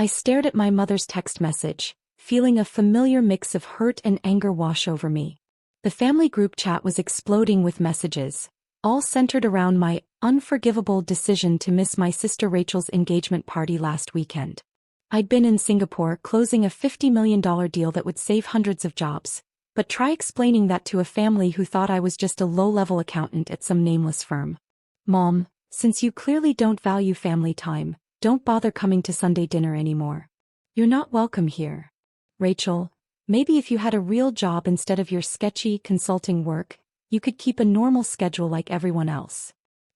I stared at my mother's text message, feeling a familiar mix of hurt and anger wash over me. The family group chat was exploding with messages, all centered around my unforgivable decision to miss my sister Rachel's engagement party last weekend. I'd been in Singapore closing a $50 million deal that would save hundreds of jobs, but try explaining that to a family who thought I was just a low-level accountant at some nameless firm. Mom, since you clearly don't value family time, don't bother coming to Sunday dinner anymore. You're not welcome here. Rachel, maybe if you had a real job instead of your sketchy consulting work, you could keep a normal schedule like everyone else.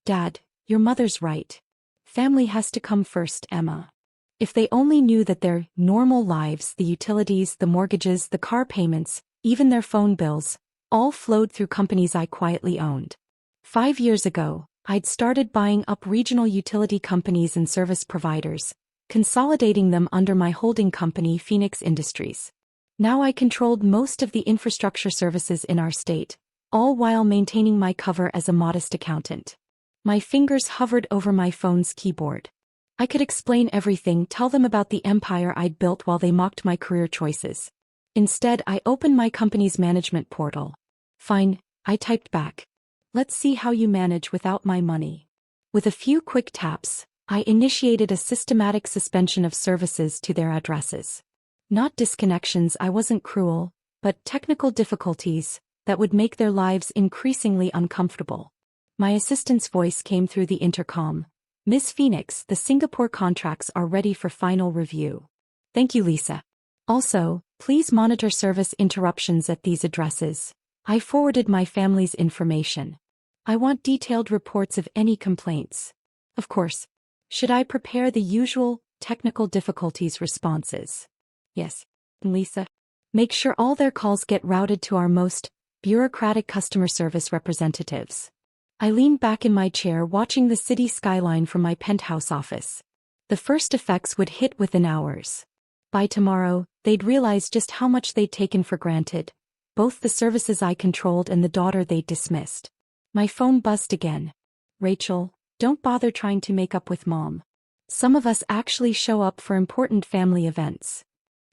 Dad, your mother's right. Family has to come first, Emma. If they only knew that their normal lives, the utilities, the mortgages, the car payments, even their phone bills, all flowed through companies I quietly owned. 5 years ago, I'd started buying up regional utility companies and service providers, consolidating them under my holding company Phoenix Industries. Now I controlled most of the infrastructure services in our state, all while maintaining my cover as a modest accountant. My fingers hovered over my phone's keyboard. I could explain everything, tell them about the empire I'd built while they mocked my career choices. Instead, I opened my company's management portal. Fine, I typed back. Let's see how you manage without my money. With a few quick taps, I initiated a systematic suspension of services to their addresses. Not disconnections, I wasn't cruel, but technical difficulties that would make their lives increasingly uncomfortable. My assistant's voice came through the intercom. Miss Phoenix, the Singapore contracts are ready for final review. Thank you, Lisa. Also, please monitor service interruptions at these addresses. I forwarded my family's information. I want detailed reports of any complaints. Of course. Should I prepare the usual technical difficulties responses? Yes, Lisa. Make sure all their calls get routed to our most bureaucratic customer service representatives. I leaned back in my chair watching the city skyline from my penthouse office. The first effects would hit within hours. By tomorrow, they'd realize just how much they'd taken for granted, both the services I controlled and the daughter they'd dismissed. My phone buzzed again. Rachel, don't bother trying to make up with Mom. Some of us actually show up for important family events.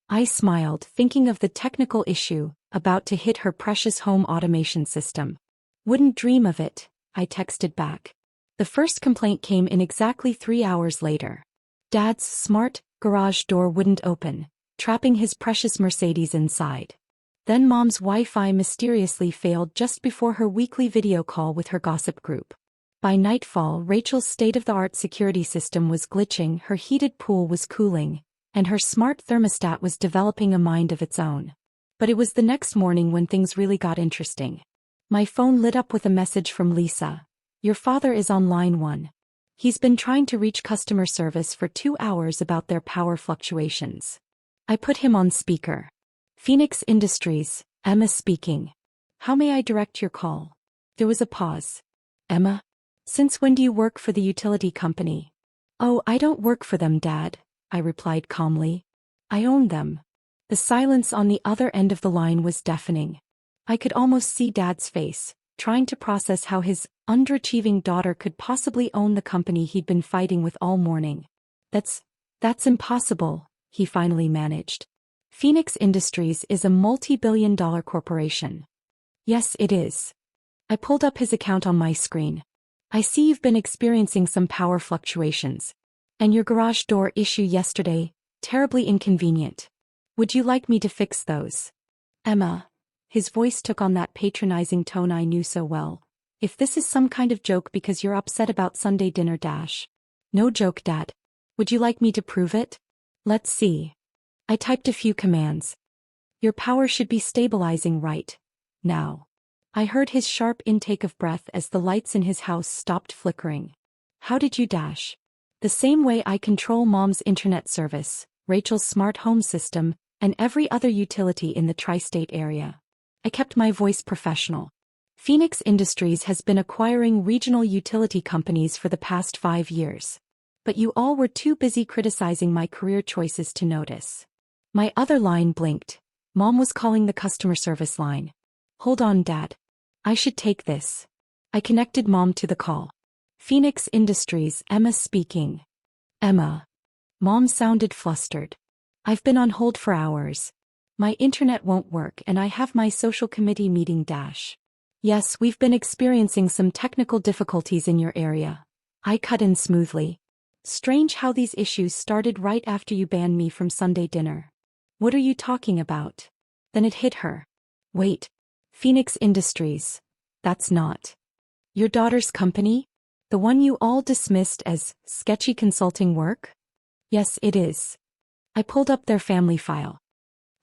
I smiled, thinking of the technical issue about to hit her precious home automation system. Wouldn't dream of it, I texted back. The first complaint came in exactly 3 hours later. Dad's smart garage door wouldn't open, trapping his precious Mercedes inside. Then Mom's Wi-Fi mysteriously failed just before her weekly video call with her gossip group. By nightfall, Rachel's state-of-the-art security system was glitching, her heated pool was cooling, and her smart thermostat was developing a mind of its own. But it was the next morning when things really got interesting. My phone lit up with a message from Lisa. Your father is on line 1. He's been trying to reach customer service for 2 hours about their power fluctuations. I put him on speaker. Phoenix Industries, Emma speaking. How may I direct your call? There was a pause. Emma? Since when do you work for the utility company? Oh, I don't work for them, Dad, I replied calmly. I own them. The silence on the other end of the line was deafening. I could almost see Dad's face, trying to process how his underachieving daughter could possibly own the company he'd been fighting with all morning. That's impossible, he finally managed. Phoenix Industries is a multi-billion-dollar corporation. Yes, it is. I pulled up his account on my screen. I see you've been experiencing some power fluctuations. And your garage door issue yesterday, terribly inconvenient. Would you like me to fix those? Emma. His voice took on that patronizing tone I knew so well. If this is some kind of joke because you're upset about Sunday dinner dash. No joke, Dad. Would you like me to prove it? Let's see. I typed a few commands. Your power should be stabilizing right now. I heard his sharp intake of breath as the lights in his house stopped flickering. How did you dash? The same way I control Mom's internet service, Rachel's smart home system, and every other utility in the tri-state area. I kept my voice professional. Phoenix Industries has been acquiring regional utility companies for the past 5 years. But you all were too busy criticizing my career choices to notice. My other line blinked. Mom was calling the customer service line. Hold on, Dad. I should take this. I connected Mom to the call. Phoenix Industries, Emma speaking. Emma. Mom sounded flustered. I've been on hold for hours. My internet won't work and I have my social committee meeting dash. Yes, we've been experiencing some technical difficulties in your area. I cut in smoothly. Strange how these issues started right after you banned me from Sunday dinner. What are you talking about? Then it hit her. Wait. Phoenix Industries. That's not your daughter's company? The one you all dismissed as sketchy consulting work? Yes, it is. I pulled up their family file.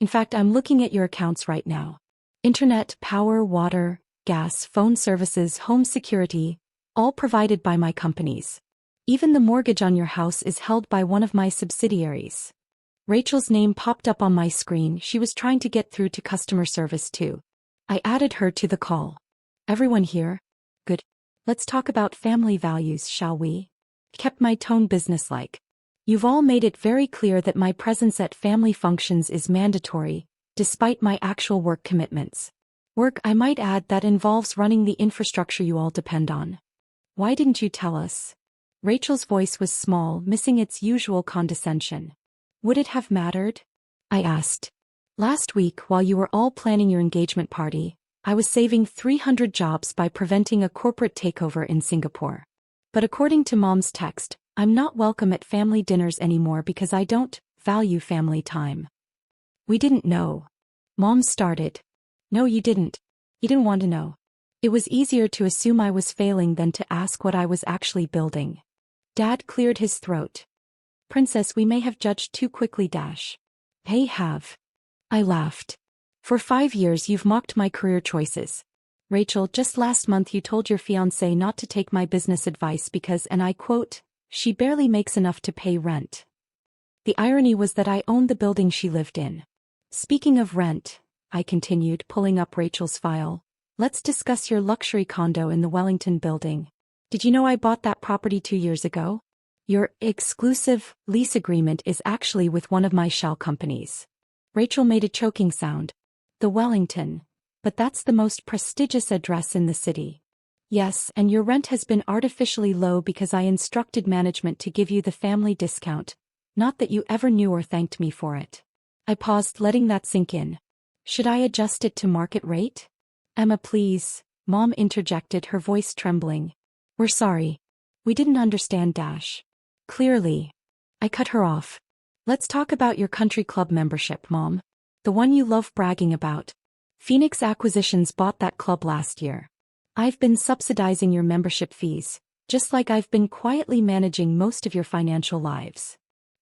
In fact, I'm looking at your accounts right now. Internet, power, water, gas, phone services, home security, all provided by my companies. Even the mortgage on your house is held by one of my subsidiaries. Rachel's name popped up on my screen. She was trying to get through to customer service too. I added her to the call. Everyone here? Good. Let's talk about family values, shall we? Kept my tone businesslike. You've all made it very clear that my presence at family functions is mandatory, despite my actual work commitments. Work, I might add, that involves running the infrastructure you all depend on. Why didn't you tell us? Rachel's voice was small, missing its usual condescension. Would it have mattered? I asked. Last week, while you were all planning your engagement party, I was saving 300 jobs by preventing a corporate takeover in Singapore. But according to Mom's text, I'm not welcome at family dinners anymore because I don't value family time. We didn't know. Mom started. No, you didn't. You didn't want to know. It was easier to assume I was failing than to ask what I was actually building. Dad cleared his throat. Princess, we may have judged too quickly dash. Hey, have. I laughed. For 5 years you've mocked my career choices. Rachel, just last month you told your fiancé not to take my business advice because, and I quote, she barely makes enough to pay rent. The irony was that I owned the building she lived in. Speaking of rent, I continued, pulling up Rachel's file, let's discuss your luxury condo in the Wellington building. Did you know I bought that property 2 years ago? Your exclusive lease agreement is actually with one of my shell companies. Rachel made a choking sound. The Wellington. But that's the most prestigious address in the city. Yes, and your rent has been artificially low because I instructed management to give you the family discount, not that you ever knew or thanked me for it. I paused, letting that sink in. Should I adjust it to market rate? Emma, please, Mom interjected, her voice trembling. We're sorry. We didn't understand dash. Clearly. I cut her off. Let's talk about your country club membership, Mom. The one you love bragging about. Phoenix Acquisitions bought that club last year. I've been subsidizing your membership fees, just like I've been quietly managing most of your financial lives.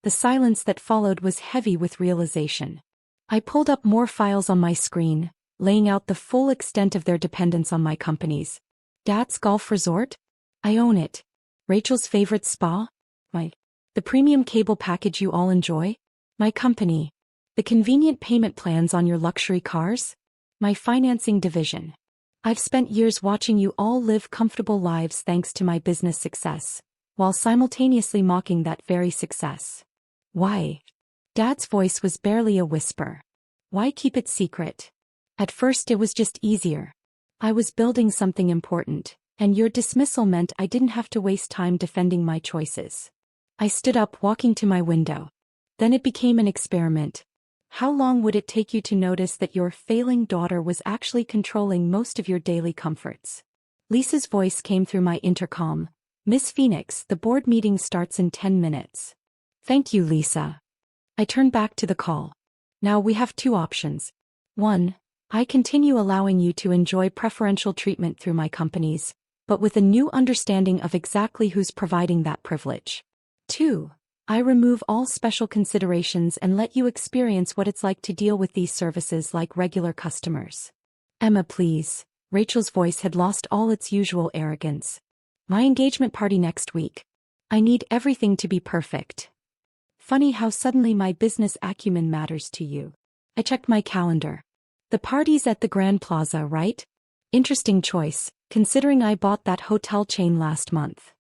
The silence that followed was heavy with realization. I pulled up more files on my screen, laying out the full extent of their dependence on my companies. Dad's golf resort? I own it. Rachel's favorite spa? The premium cable package you all enjoy? My company. The convenient payment plans on your luxury cars? My financing division. I've spent years watching you all live comfortable lives thanks to my business success, while simultaneously mocking that very success. Why? Dad's voice was barely a whisper. Why keep it secret? At first it was just easier. I was building something important, and your dismissal meant I didn't have to waste time defending my choices. I stood up, walking to my window. Then it became an experiment. How long would it take you to notice that your failing daughter was actually controlling most of your daily comforts? Lisa's voice came through my intercom. Miss Phoenix, the board meeting starts in 10 minutes. Thank you, Lisa. I turned back to the call. Now we have 2 options. 1. I continue allowing you to enjoy preferential treatment through my companies, but with a new understanding of exactly who's providing that privilege. 2. I remove all special considerations and let you experience what it's like to deal with these services like regular customers. Emma, please. Rachel's voice had lost all its usual arrogance. My engagement party next week. I need everything to be perfect. Funny how suddenly my business acumen matters to you. I checked my calendar. The party's at the Grand Plaza, right? Interesting choice, considering I bought that hotel chain last month.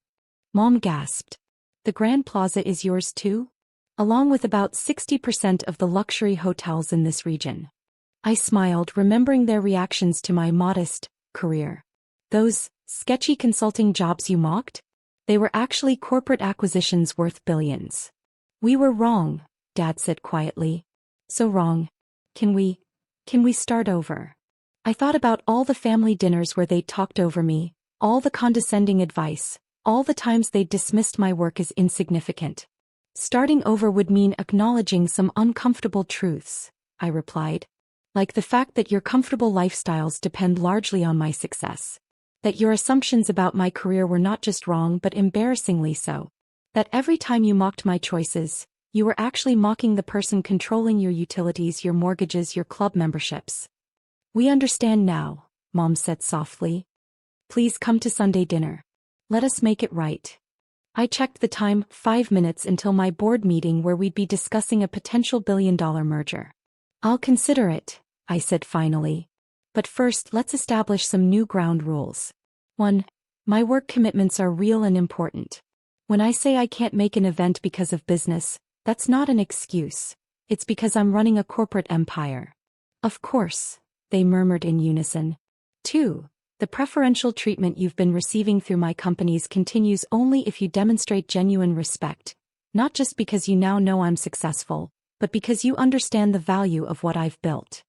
Mom gasped. The Grand Plaza is yours too? Along with about 60% of the luxury hotels in this region. I smiled, remembering their reactions to my modest career. Those sketchy consulting jobs you mocked? They were actually corporate acquisitions worth billions. We were wrong, Dad said quietly. So wrong. Can we start over? I thought about all the family dinners where they'd talked over me, all the condescending advice, all the times they'd dismissed my work as insignificant. Starting over would mean acknowledging some uncomfortable truths, I replied. Like the fact that your comfortable lifestyles depend largely on my success. That your assumptions about my career were not just wrong but embarrassingly so. That every time you mocked my choices, you were actually mocking the person controlling your utilities, your mortgages, your club memberships. We understand now, Mom said softly. Please come to Sunday dinner. Let us make it right. I checked the time, 5 minutes until my board meeting where we'd be discussing a potential billion-dollar merger. I'll consider it, I said finally. But first, let's establish some new ground rules. 1. My work commitments are real and important. When I say I can't make an event because of business, that's not an excuse. It's because I'm running a corporate empire. Of course, they murmured in unison. 2. The preferential treatment you've been receiving through my companies continues only if you demonstrate genuine respect, not just because you now know I'm successful, but because you understand the value of what I've built.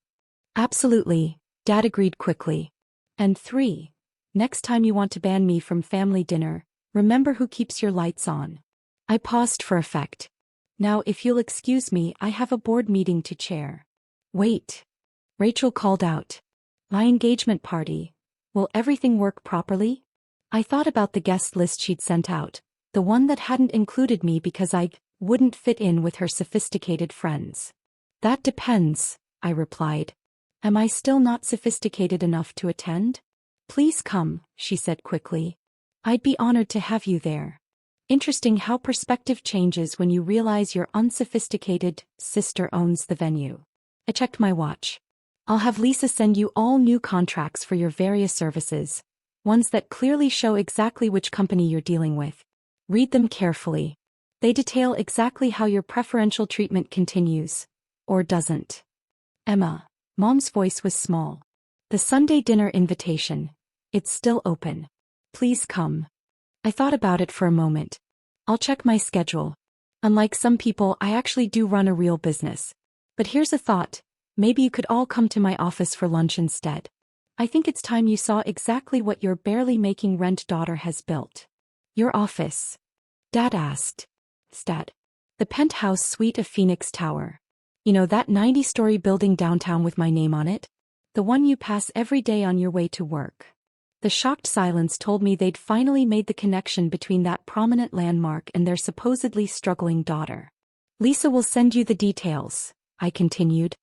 Absolutely, Dad agreed quickly. And 3. Next time you want to ban me from family dinner, remember who keeps your lights on. I paused for effect. Now if you'll excuse me, I have a board meeting to chair. Wait. Rachel called out. My engagement party. Will everything work properly? I thought about the guest list she'd sent out, the one that hadn't included me because I wouldn't fit in with her sophisticated friends. That depends, I replied. Am I still not sophisticated enough to attend? Please come, she said quickly. I'd be honored to have you there. Interesting how perspective changes when you realize your unsophisticated sister owns the venue. I checked my watch. I'll have Lisa send you all new contracts for your various services, ones that clearly show exactly which company you're dealing with. Read them carefully. They detail exactly how your preferential treatment continues, or doesn't. Emma, Mom's voice was small. The Sunday dinner invitation. It's still open. Please come. I thought about it for a moment. I'll check my schedule. Unlike some people, I actually do run a real business. But here's a thought. Maybe you could all come to my office for lunch instead. I think it's time you saw exactly what your barely making rent daughter has built. Your office? Dad asked. Dad. The penthouse suite of Phoenix Tower. You know that 90-story building downtown with my name on it? The one you pass every day on your way to work. The shocked silence told me they'd finally made the connection between that prominent landmark and their supposedly struggling daughter. Lisa will send you the details, I continued.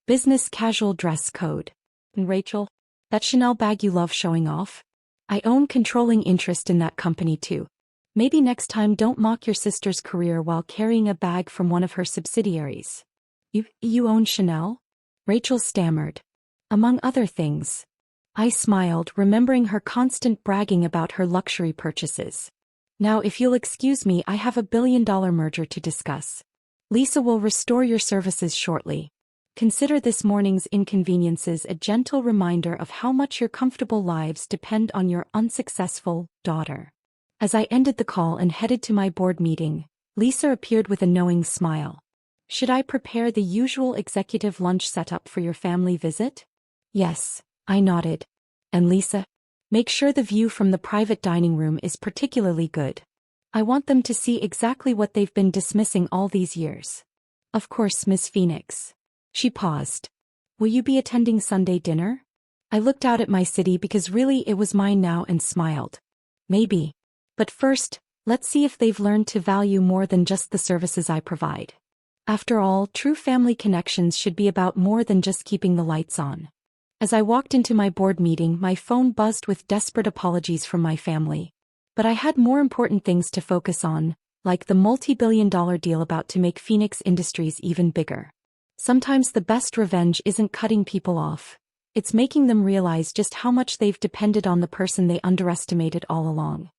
Business casual dress code. And Rachel, that Chanel bag you love showing off? I own controlling interest in that company too. Maybe next time don't mock your sister's career while carrying a bag from one of her subsidiaries. You own Chanel? Rachel stammered. Among other things. I smiled, remembering her constant bragging about her luxury purchases. Now if you'll excuse me, I have a billion-dollar merger to discuss. Lisa will restore your services shortly. Consider this morning's inconveniences a gentle reminder of how much your comfortable lives depend on your unsuccessful daughter. As I ended the call and headed to my board meeting, Lisa appeared with a knowing smile. Should I prepare the usual executive lunch setup for your family visit? Yes, I nodded. And Lisa? Make sure the view from the private dining room is particularly good. I want them to see exactly what they've been dismissing all these years. Of course, Miss Phoenix. She paused. Will you be attending Sunday dinner? I looked out at my city because really it was mine now and smiled. Maybe. But first, let's see if they've learned to value more than just the services I provide. After all, true family connections should be about more than just keeping the lights on. As I walked into my board meeting, my phone buzzed with desperate apologies from my family. But I had more important things to focus on, like the multi-billion-dollar deal about to make Phoenix Industries even bigger. Sometimes the best revenge isn't cutting people off. It's making them realize just how much they've depended on the person they underestimated all along.